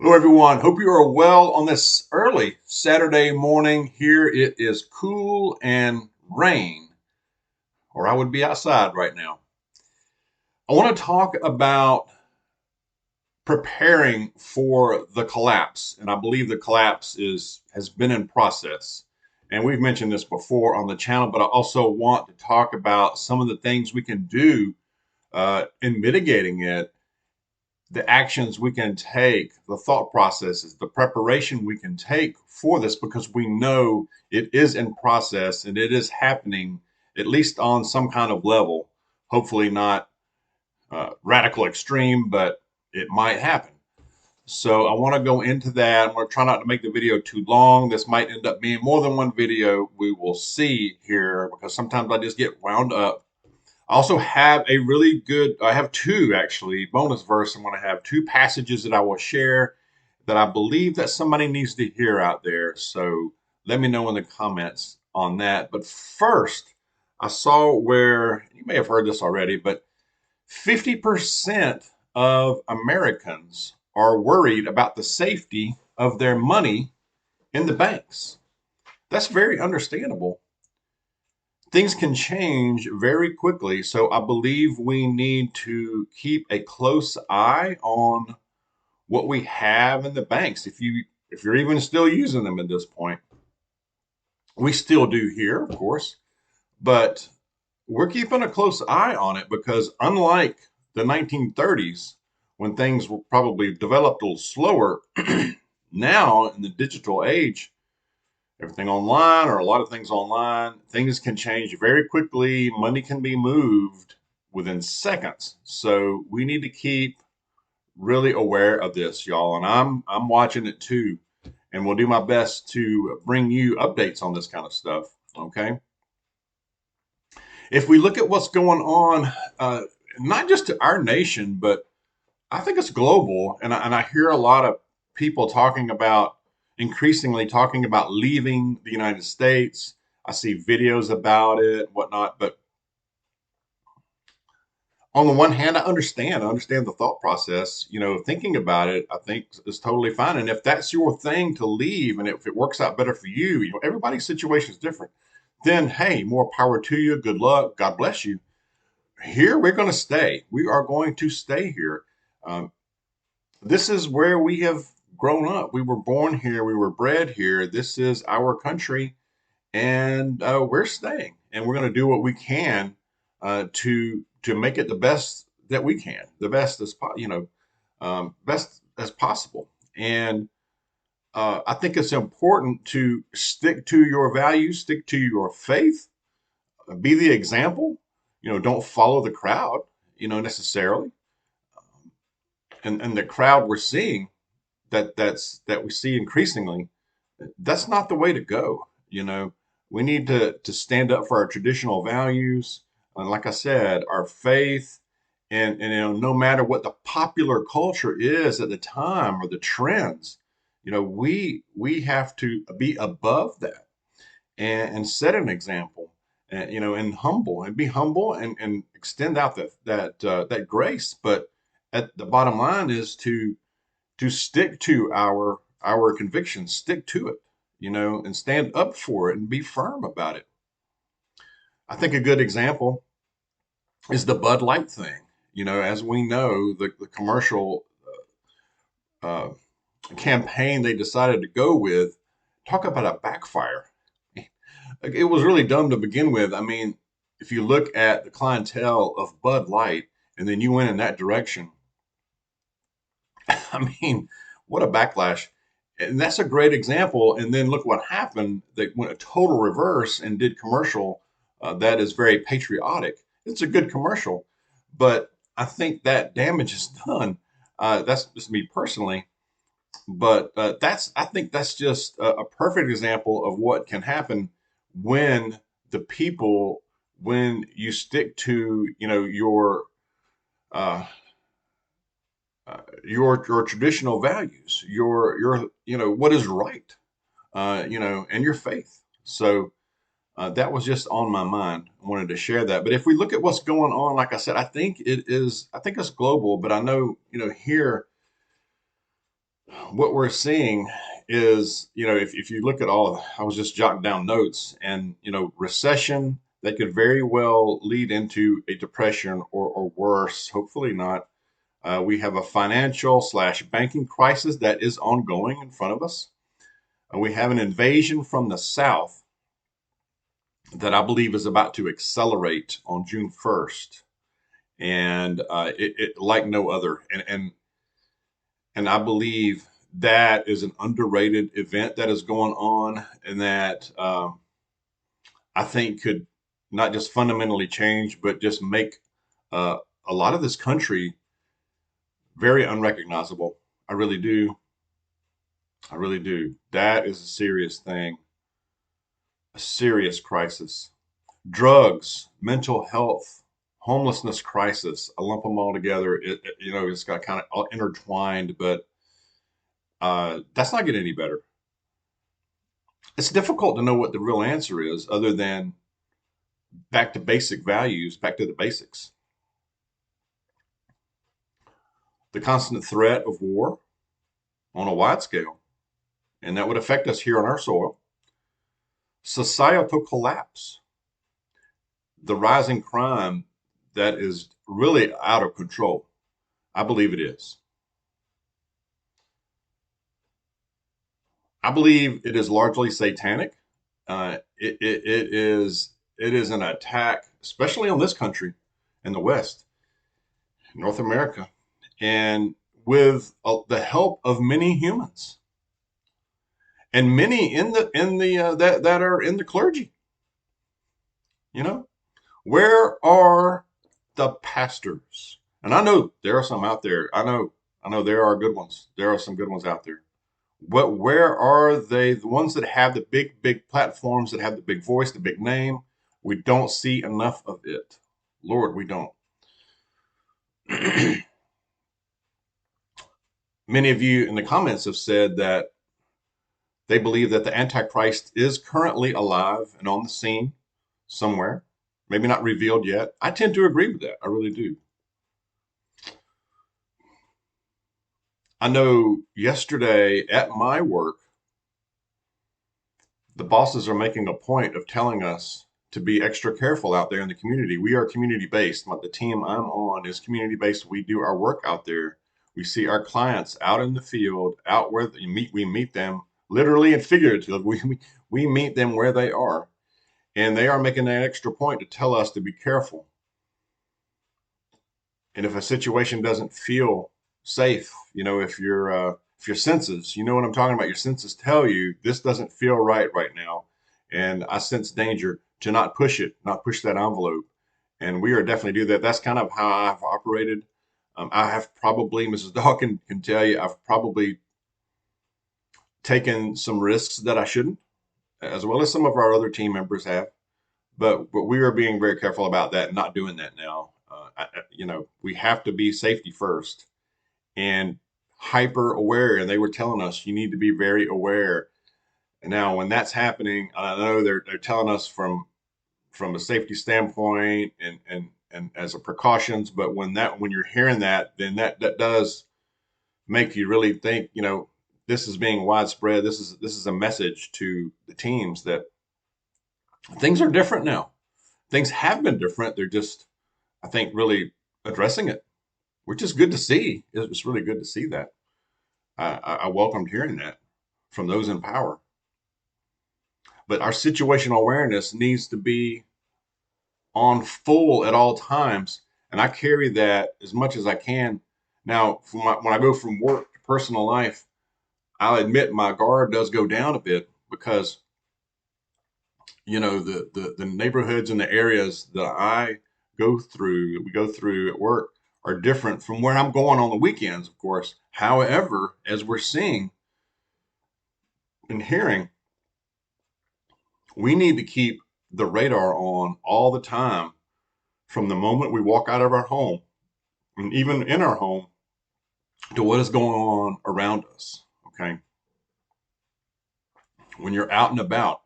Hello, everyone. Hope you are well on this early Saturday morning. Here it is cool and rain, or I would be outside right now. I want to talk about preparing for the collapse, and I believe the collapse has been in process. And we've mentioned this before on the channel, but I also want to talk about some of the things we can do in mitigating it, the actions we can take, the thought processes, the preparation we can take for this, because we know it is in process and it is happening, at least on some kind of level. Hopefully not radical extreme, but it might happen. So I want to go into that. I'm going to try not to make the video too long. This might end up being more than one video. We will see here, because sometimes I just get wound up. I also have a really good, I have two actually bonus verse. I'm going to have two passages that I will share that I believe that somebody needs to hear out there. So let me know in the comments on that. But first, I saw where you may have heard this already, but 50% of Americans are worried about the safety of their money in the banks. That's very understandable. Things can change very quickly. So I believe we need to keep a close eye on what we have in the banks. If you're even still using them at this point, we still do here, of course, but we're keeping a close eye on it, because unlike the 1930s, when things were probably developed a little slower, now in the digital age, everything online, or a lot of things online, things can change very quickly. Money can be moved within seconds. So we need to keep really aware of this, y'all. And I'm watching it too. And we'll do my best to bring you updates on this kind of stuff. Okay. If we look at what's going on, not just to our nation, but I think it's global. And I hear a lot of people increasingly talking about leaving the United States. I see videos about it, whatnot. But on the one hand, I understand the thought process. Thinking about it, I think is totally fine. And if that's your thing to leave, and if it works out better for you, everybody's situation is different. Then, hey, more power to you. Good luck. God bless you. Here, we're going to stay. We are going to stay here. Um, this is where we have grown up. We were born here. We were bred here. This is our country, and we're staying. And we're going to do what we can to make it the best that we can, the best best as possible. And I think it's important to stick to your values, stick to your faith, be the example. Don't follow the crowd. Necessarily, and the crowd we're seeing that we see increasingly, that's not the way to go. We need to stand up for our traditional values, and like I said, our faith. And no matter what the popular culture is at the time, or the trends, we have to be above that, and set an example, and be humble, and extend out that grace. But at the bottom line is to stick to our convictions, stick to it, and stand up for it and be firm about it. I think a good example is the Bud Light thing. As we know, the commercial uh, campaign they decided to go with, talk about a backfire. It was really dumb to begin with. I mean, if you look at the clientele of Bud Light, and then you went in that direction, I mean, what a backlash. And that's a great example. And then look what happened. They went a total reverse and did commercial that is very patriotic. It's a good commercial, but I think that damage is done. That's just me personally. But I think that's just a perfect example of what can happen when the people, when you stick to, uh, your traditional values, your what is right, and your faith. So that was just on my mind. I wanted to share that. But if we look at what's going on, like I said, I think it's global. But I know, here what we're seeing is, if you look at I was just jotting down notes, and, recession that could very well lead into a depression, or worse, hopefully not. We have a financial slash banking crisis that is ongoing in front of us. We have an invasion from the South that I believe is about to accelerate on June 1st. And it like no other. And I believe that is an underrated event that is going on, and that I think could not just fundamentally change, but just make uh, a lot of this country very unrecognizable. I really do. I really do. That is a serious thing, a serious crisis. Drugs, mental health, homelessness crisis. I lump them all together. It's got kind of all intertwined, but that's not getting any better. It's difficult to know what the real answer is, other than back to basic values, back to the basics. The constant threat of war on a wide scale, and that would affect us here on our soil. Societal collapse, the rising crime that is really out of control. I believe it is. I believe it is largely satanic. It is an attack, especially on this country in the West, North America, and with the help of many humans, and many in the that are in the clergy. You know, where are the pastors? And I know there are some out there. I know there are good ones. There are some good ones out there. Where are they? The ones that have the big platforms, that have the big voice, the big name. We don't see enough of it. Lord, we don't. Many of you in the comments have said that they believe that the Antichrist is currently alive and on the scene somewhere, maybe not revealed yet. I tend to agree with that. I really do. I know yesterday at my work, the bosses are making a point of telling us to be extra careful out there in the community. We are community based. The team I'm on is community based. We do our work out there. We see our clients out in the field, out where we meet them literally and figuratively. We meet them where they are. And they are making that extra point to tell us to be careful. And if a situation doesn't feel safe, if your senses, you know what I'm talking about, your senses tell you this doesn't feel right now, and I sense danger, to not push it, not push that envelope. And we are definitely do that. That's kind of how I've operated. I have probably, Mrs. Dawkins can tell you, I've probably taken some risks that I shouldn't, as well as some of our other team members have. But we are being very careful about that and not doing that now. We have to be safety first and hyper aware. And they were telling us you need to be very aware. And now, when that's happening, I know they're telling us from a safety standpoint, and as a precautions. But when you're hearing that, then that does make you really think. This is being widespread. This is a message to the teams that things are different now. Things have been different. They're just, I think, really addressing it, which is good to see. It's really good to see that. I welcomed hearing that from those in power. But our situational awareness needs to be on full at all times, and I carry that as much as I can. Now, when I go from work to personal life, I'll admit my guard does go down a bit, because the neighborhoods and the areas that we go through at work, are different from where I'm going on the weekends, of course. However, as we're seeing and hearing, we need to keep the radar on all the time, from the moment we walk out of our home, and even in our home, to what is going on around us. Okay. When you're out and about,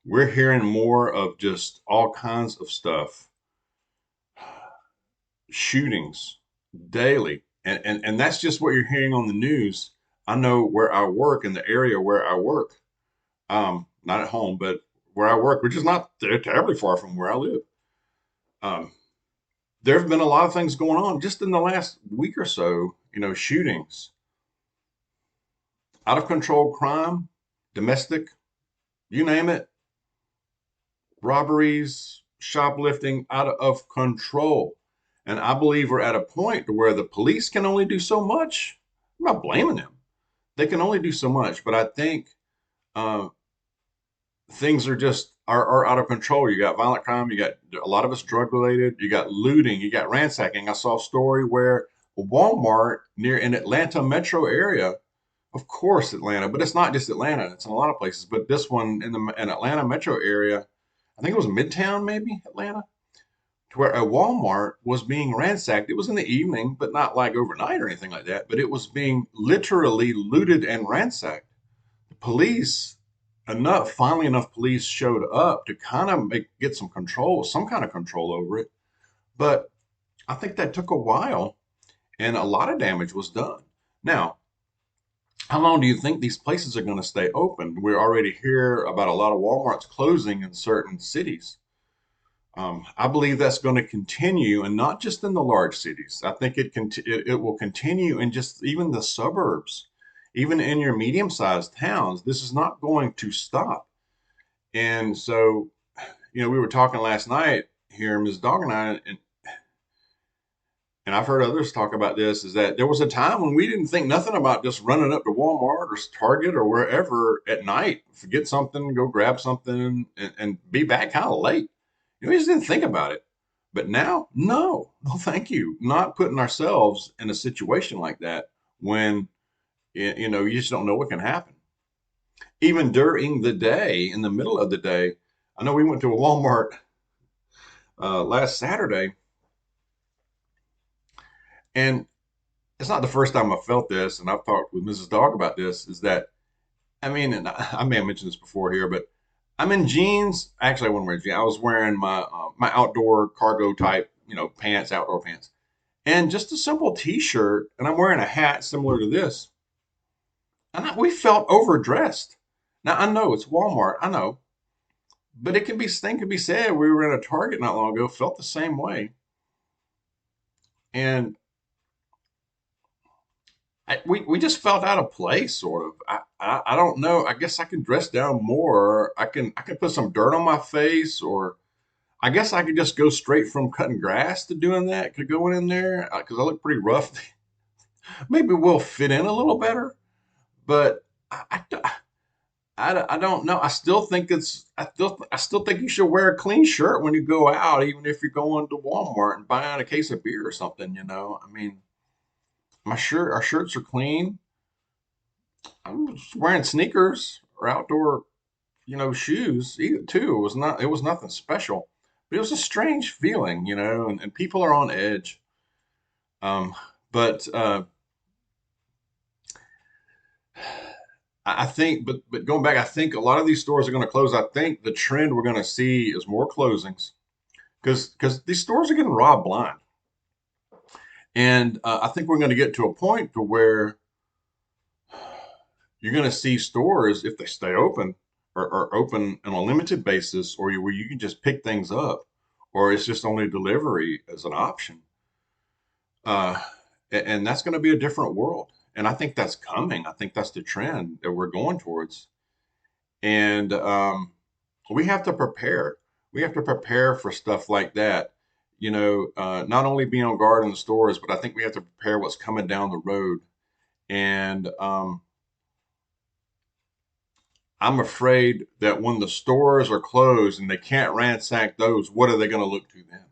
we're hearing more of just all kinds of stuff, shootings daily. And that's just what you're hearing on the news. I know where I work in the area where I work. Not at home, but where I work, which is not terribly far from where I live. Um, there have been a lot of things going on just in the last week or so. Shootings, out of control crime, domestic, you name it, robberies, shoplifting, out of control. And I believe we're at a point to where the police can only do so much. I'm not blaming them. They can only do so much, but I think uh, things are out of control. You got violent crime, you got a lot of it's drug related, you got looting, you got ransacking. I saw a story where a Walmart near an Atlanta metro area, of course Atlanta, but it's not just Atlanta, it's in a lot of places. But this one in the an Atlanta metro area, I think it was Midtown, maybe Atlanta, to where a Walmart was being ransacked. It was in the evening, but not like overnight or anything like that. But it was being literally looted and ransacked. Police finally enough police showed up to kind of get some kind of control over it. But I think that took a while and a lot of damage was done. Now, how long do you think these places are going to stay open? We already hear about a lot of Walmarts closing in certain cities. I believe that's going to continue, and not just in the large cities. I think it will continue in just even the suburbs, even in your medium-sized towns. This is not going to stop. And so, we were talking last night here, Ms. Dawg and I, and I've heard others talk about this, is that there was a time when we didn't think nothing about just running up to Walmart or Target or wherever at night, forget something, go grab something, and be back kind of late. We just didn't think about it. But now, no, thank you. Not putting ourselves in a situation like that when, you just don't know what can happen. Even during the day, in the middle of the day, I know we went to a Walmart last Saturday, and it's not the first time I felt this, and I've talked with Mrs. Dawg about this, is that, I mean, and I may have mentioned this before here, but I'm in jeans. Actually, I wasn't wearing jeans. I was wearing my outdoor cargo type, pants, outdoor pants, and just a simple T-shirt, and I'm wearing a hat similar to this. And we felt overdressed. Now I know it's Walmart, I know, but thing could be said. We were in a Target not long ago, felt the same way, and we just felt out of place, sort of. I don't know. I guess I can dress down more. I can put some dirt on my face, or I guess I could just go straight from cutting grass to doing that. Could go in there because I look pretty rough. Maybe we'll fit in a little better, but I don't know. I still think you should wear a clean shirt when you go out, even if you're going to Walmart and buying a case of beer or something. I mean, our shirts are clean. I'm just wearing sneakers or outdoor, shoes either too. It was nothing special, but it was a strange feeling, and people are on edge. But I think, but going back, I think a lot of these stores are going to close. I think the trend we're going to see is more closings because these stores are getting robbed blind, and I think we're going to get to a point to where you're going to see stores, if they stay open, or open on a limited basis, or where you can just pick things up, or it's just only delivery as an option. Uh, and that's going to be a different world. And I think that's coming. I think that's the trend that we're going towards. And we have to prepare. We have to prepare for stuff like that. Not only be on guard in the stores, but I think we have to prepare what's coming down the road. And I'm afraid that when the stores are closed and they can't ransack those, what are they going to look to then?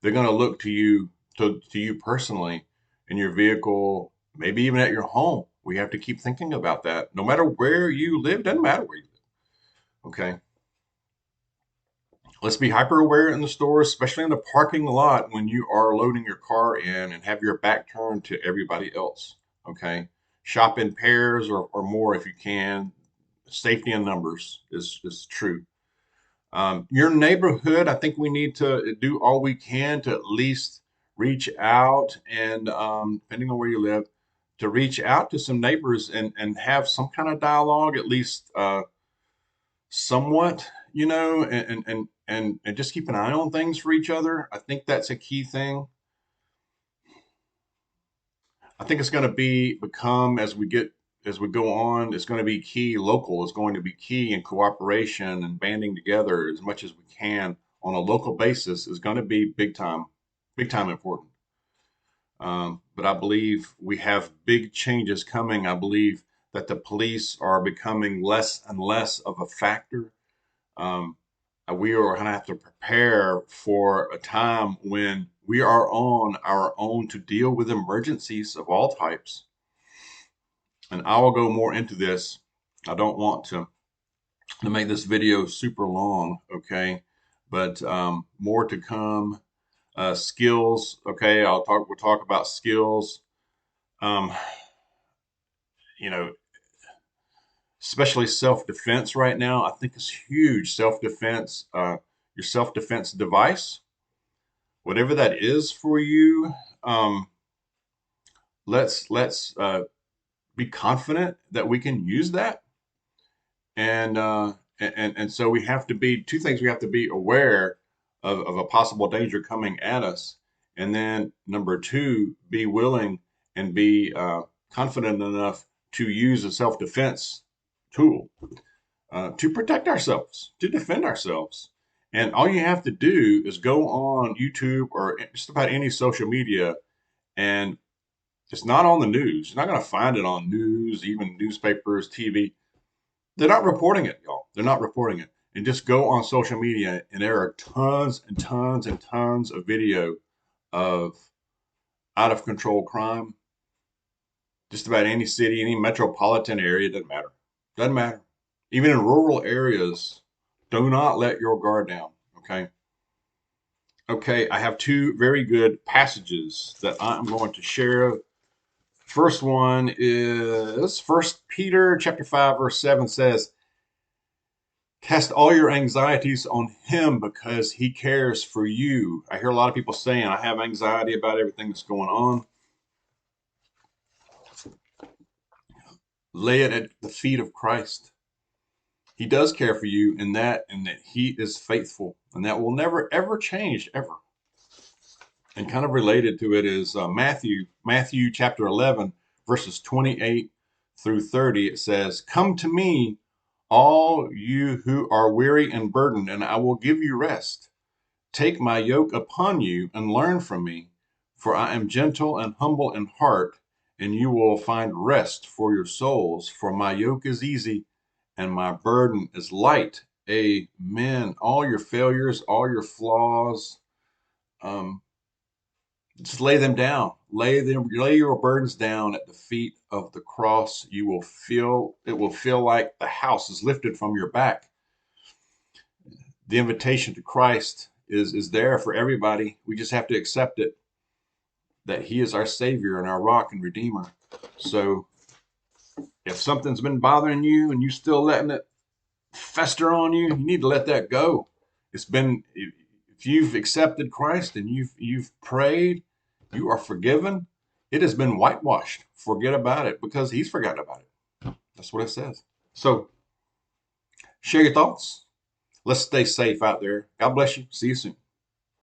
They're going to look to you, to you personally, in your vehicle, maybe even at your home. We have to keep thinking about that. No matter where you live, doesn't matter where you live. Okay. Let's be hyper aware in the stores, especially in the parking lot when you are loading your car in and have your back turned to everybody else. Okay. Shop in pairs or more if you can. Safety in numbers is true. Your neighborhood, I think we need to do all we can to at least reach out and, depending on where you live, to reach out to some neighbors and have some kind of dialogue, at least somewhat, and just keep an eye on things for each other. I think that's a key thing. I think it's going to become as we go on, it's going to be key. Local is going to be key, in cooperation and banding together as much as we can on a local basis is going to be big time important. But I believe we have big changes coming. I believe that the police are becoming less and less of a factor. Um, we are going to have to prepare for a time when we are on our own to deal with emergencies of all types. And I will go more into this. I don't want to make this video super long, okay? But more to come. Skills, okay? We'll talk about skills. Um, you know, especially self-defense right now, I think is huge. Self-defense, your self-defense device, whatever that is for you, um, let's be confident that we can use that. And so we have to be two things. We have to be aware of a possible danger coming at us, and then number two, be willing and be confident enough to use a self-defense tool to protect ourselves, to defend ourselves. And all you have to do is go on YouTube or just about any social media, and it's not on the news. You're not going to find it on news, even newspapers, TV. They're not reporting it, y'all. They're not reporting it. And just go on social media, and there are tons and tons and tons of video of out of control crime. Just about any city, any metropolitan area, doesn't matter. Doesn't matter. Even in rural areas, do not let your guard down. Okay. Okay. I have two very good passages that I'm going to share. First one is First Peter chapter 5, verse 7 says, cast all your anxieties on him because he cares for you. I hear a lot of people saying, I have anxiety about everything that's going on. Lay it at the feet of Christ. He does care for you, and that he is faithful, and that will never ever change ever. And kind of related to it is Matthew chapter 11 verses 28 through 30. It says, come to me, all you who are weary and burdened, and I will give you rest. Take my yoke upon you and learn from me, for I am gentle and humble in heart, and you will find rest for your souls. For my yoke is easy and my burden is light. Amen. All your failures, all your flaws, um, just lay them down. Lay your burdens down at the feet of the cross. It will feel like the house is lifted from your back. The invitation to Christ is there for everybody. We just have to accept it, that he is our savior and our rock and redeemer. So if something's been bothering you and you still letting it fester on you, you need to let that go. If you've accepted Christ and you've prayed, you are forgiven. It has been whitewashed. Forget about it because he's forgotten about it. That's what it says. So share your thoughts. Let's stay safe out there. God bless you. See you soon.